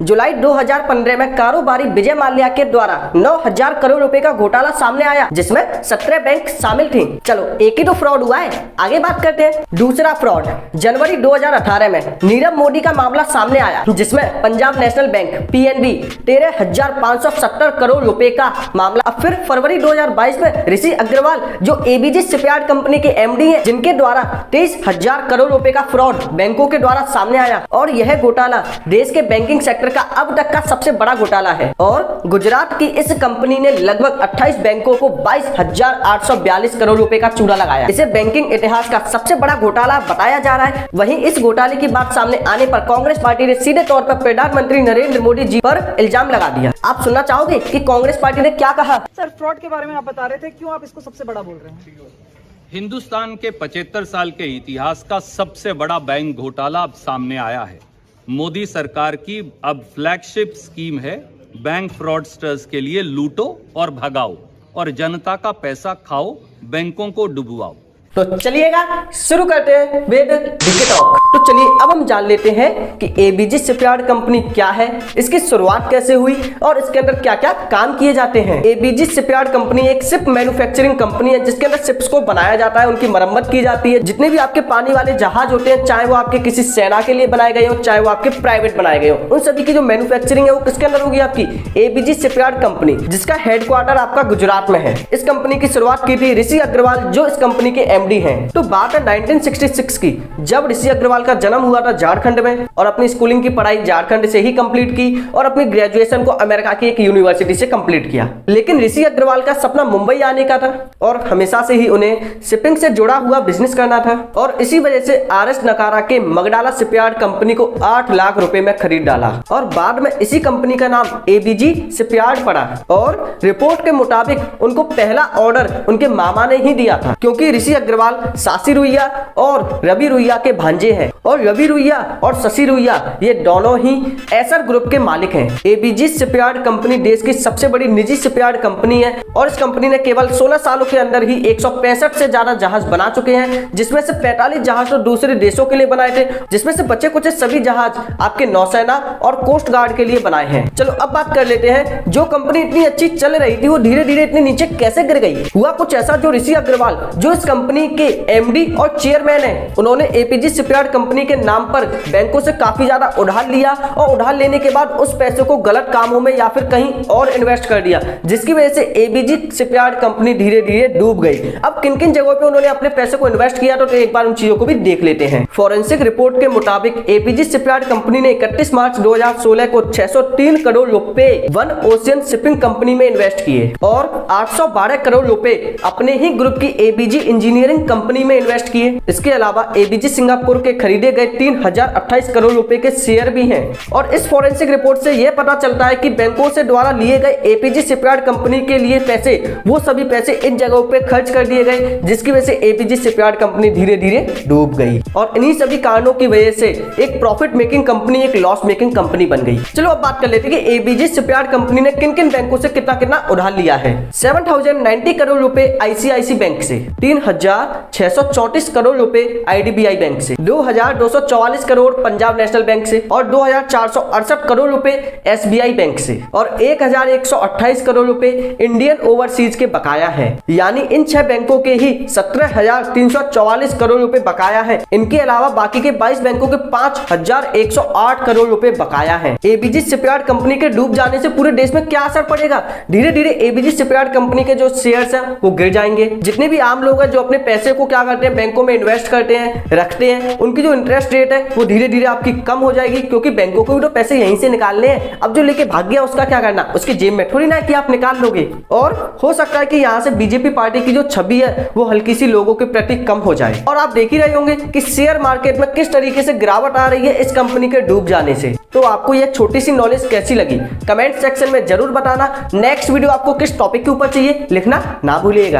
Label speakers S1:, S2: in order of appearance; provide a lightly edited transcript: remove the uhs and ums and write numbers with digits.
S1: जुलाई 2015 में कारोबारी विजय माल्या के द्वारा 9,000 करोड़ रुपए का घोटाला सामने आया, जिसमें 17 बैंक शामिल थी। चलो एक ही तो फ्रॉड हुआ है, आगे बात करते हैं। दूसरा फ्रॉड जनवरी 2018 में नीरव मोदी का मामला सामने आया, जिसमें Punjab national bank PNB 13,570 crore रुपए का मामला। अब फिर फरवरी 2022 में ऋषि अग्रवाल जो ABG शिपयार्ड कंपनी के MD हैं, जिनके द्वारा 23,000 करोड़ रुपए का फ्रॉड बैंकों के द्वारा सामने आया। और यह घोटाला देश के बैंकिंग सेक्टर का अब तक का सबसे बड़ा घोटाला है। और गुजरात की इस कंपनी ने लगभग 28 बैंकों को 22,842 करोड़ रुपए का चूड़ा लगाया। इसे बैंकिंग इतिहास का सबसे बड़ा घोटाला बताया जा रहा है। वहीं इस घोटाले की बात सामने आने पर कांग्रेस पार्टी ने सीधे तौर पर प्रधानमंत्री नरेंद्र मोदी जी पर इल्जाम लगा दिया। आप सुनना चाहोगे कि कांग्रेस पार्टी ने क्या कहा?
S2: सर, फ्रॉड के बारे में आप बता रहे थे, क्यों आप इसको सबसे बड़ा बोल रहे हैं?
S3: हिंदुस्तान के 75 साल के इतिहास का सबसे बड़ा बैंक घोटाला अब सामने आया है। मोदी सरकार की अब फ्लैगशिप स्कीम है, बैंक फ्रॉडस्टर्स के लिए लूटो और भगाओ और जनता का पैसा खाओ, बैंकों को डुबवाओ।
S1: तो चलिएगा शुरू करते हैं विद डिकी टॉक। तो चलिए अब हम जान लेते हैं कि ABG शिपयार्ड कंपनी क्या है, इसकी शुरुआत कैसे हुई और इसके अंदर क्या क्या काम किए जाते हैं। ABG शिपयार्ड कंपनी एक शिप मैन्युफैक्चरिंग कंपनी है, जिसके अंदर शिप्स को बनाया जाता है, उनकी मरम्मत की जाती है। जितने भी आपके पानी वाले जहाज होते हैं, चाहे वो आपके किसी सेना के लिए बनाए गए हो, चाहे वो आपके प्राइवेट बनाए गए हो, उन सभी की जो मैन्युफैक्चरिंग है वो किसके अंदर होगी? आपकी ABG शिपयार्ड कंपनी, जिसका हेडक्वार्टर आपका गुजरात में है। इस कंपनी की शुरुआत की थी ऋषि अग्रवाल, जो इस कंपनी के MD हैं। तो बात है 1966 की, जब ऋषि अग्रवाल का जन्म हुआ था झारखंड में, और अपनी स्कूलिंग की पढ़ाई झारखंड से ही कंप्लीट की और अपनी ग्रेजुएशन को अमेरिका की एक यूनिवर्सिटी से कंप्लीट किया। लेकिन ऋषि अग्रवाल का सपना मुंबई आने का था और हमेशा से ही उन्हें शिपिंग से जुड़ा हुआ बिजनेस करना था। और इसी वजह से RS नकारा के मगडाला शिपयार्ड कंपनी को 8 लाख रुपए में खरीद डाला और बाद में इसी कंपनी का नाम ABG शिपयार्ड पड़ा। और रिपोर्ट के मुताबिक उनको पहला ऑर्डर उनके मामा ने ही दिया था, क्योंकि ऋषि अग्रवाल शशि रुइया और रवि रुइया के भांजे हैं। और रवि रुइया और शशि रुइया ये दोनों ही एसर ग्रुप के मालिक हैं। ABG शिपयार्ड कंपनी देश की सबसे बड़ी निजी शिपयार्ड कंपनी है और इस कंपनी ने केवल 16 सालों के अंदर ही 165 से ज्यादा जहाज बना चुके हैं, जिसमें से 45 जहाज तो दूसरे देशों के लिए बनाए थे, जिसमें से बचे कुछ सभी जहाज आपके नौसेना और कोस्ट गार्ड के लिए बनाए हैं। चलो अब बात कर लेते हैं, जो कंपनी इतनी अच्छी चल रही थी वो धीरे धीरे इतने नीचे कैसे गिर गई? हुआ कुछ ऐसा, जो ऋषि अग्रवाल जो इस कंपनी के MD और चेयरमैन है, उन्होंने ABG शिपयार्ड कंपनी के नाम पर बैंकों से काफी ज्यादा उधार लिया और उधार लेने के बाद उस पैसे को गलत कामों में या फिर कहीं और इन्वेस्ट कर दिया, जिसकी वजह से ABG शिपयार्ड कंपनी धीरे धीरे डूब गई। अब किन किन जगहों पे उन्होंने अपने पैसे को इन्वेस्ट किया, तो एक बार उन चीजों को भी देख लेते हैं। फॉरेंसिक रिपोर्ट के मुताबिक ABG शिपयार्ड कंपनी ने 31 मार्च 2016 को 603 करोड़ रुपए वन ओशियन शिपिंग कंपनी में इन्वेस्ट किए और 812 करोड़ रुपए अपने ही ग्रुप की ABG इंजीनियरिंग कंपनी में इन्वेस्ट किए। इसके अलावा ABG सिंगापुर के खरीदे गए 3,028 करोड़ रुपए के शेयर भी हैं। और इस फॉरेंसिक रिपोर्ट से यह पता चलता है कि बैंकों से द्वारा लिए गए ABG शिपयार्ड कंपनी के लिए पैसे, वो सभी पैसे इन जगहों पे खर्च कर दिए गए, जिसकी वजह से ABG शिपयार्ड कंपनी धीरे धीरे डूब गई। और इन्हीं सभी कारणों की वजह से एक प्रॉफिट मेकिंग कंपनी एक लॉस मेकिंग कंपनी बन गई। चलो अब बात कर लेते हैं कि ABG शिपयार्ड कंपनी ने किन किन बैंकों से कितना कितना उधार लिया है। 7,090 करोड़ रुपए ICICI बैंक से, 3,634 करोड़ रुपए IDBI बैंक से, 2,244 करोड़ पंजाब नेशनल बैंक से और 2,468 करोड़ रुपए SBI बैंक से और 1,128 करोड़ रुपए इंडियन ओवरसीज के बकाया है। यानी इन 6 बैंकों के ही 17,344 करोड़ रुपए बकाया है। इनके अलावा बाकी के 22 बैंकों के 5,108 करोड़ रुपए बकाया है। ABG शिपयार्ड कंपनी के डूब जाने से पूरे देश में क्या असर पड़ेगा? धीरे धीरे ABG शिपयार्ड कंपनी के जो शेयर्स हैं वो गिर जाएंगे। जितने भी आम लोग हैं जो अपने पैसे को क्या करते हैं, बैंकों में इन्वेस्ट करते हैं, रखते हैं, उनकी जो इंटरेस्ट रेट है वो धीरे धीरे आपकी कम हो जाएगी, क्योंकि बैंकों को भी तो पैसे यहीं से निकालने हैं। अब जो लेके भाग गया उसका क्या करना? उसकी जेब में थोड़ी ना कि आप निकाल लोगे। और हो सकता है कि यहाँ से BJP पार्टी की जो छवि है वो हल्की सी लोगों के प्रति कम हो जाए। और आप देख ही रहे होंगे कि शेयर मार्केट में किस तरीके से गिरावट आ रही है इस कंपनी के डूब जाने से। तो आपको यह छोटी सी नॉलेज कैसी लगी, कमेंट सेक्शन में जरूर बताना। नेक्स्ट वीडियो आपको किस टॉपिक के ऊपर चाहिए लिखना ना भूलिएगा।